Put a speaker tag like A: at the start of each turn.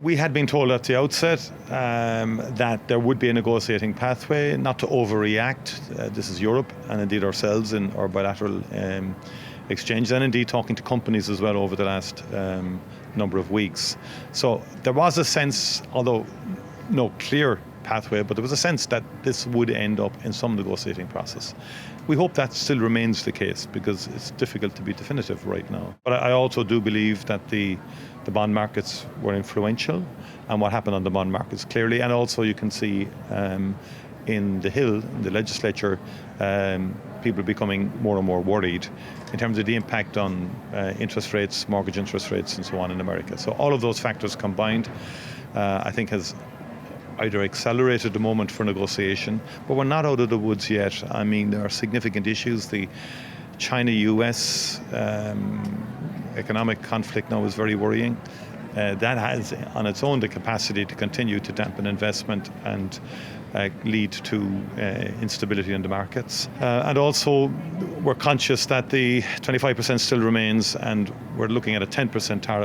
A: We had been told at the outset that there would be a negotiating pathway, not to overreact. This is Europe and indeed ourselves in our bilateral exchange, and indeed talking to companies as well over the last number of weeks. So there was a sense, although no clear pathway, but there was a sense that this would end up in some negotiating process. We hope that still remains the case because it's difficult to be definitive right now. But I also do believe that the bond markets were influential and what happened on the bond markets clearly. And also you can see in the Hill, in the legislature, people becoming more and more worried in terms of the impact on interest rates, mortgage interest rates and so on in America. So all of those factors combined, I think has either accelerated the moment for negotiation, but we're not out of the woods yet. I mean, there are significant issues. The China-US economic conflict now is very worrying. That has on its own the capacity to continue to dampen investment and lead to instability in the markets. And also we're conscious that the 25% still remains and we're looking at a 10% tariff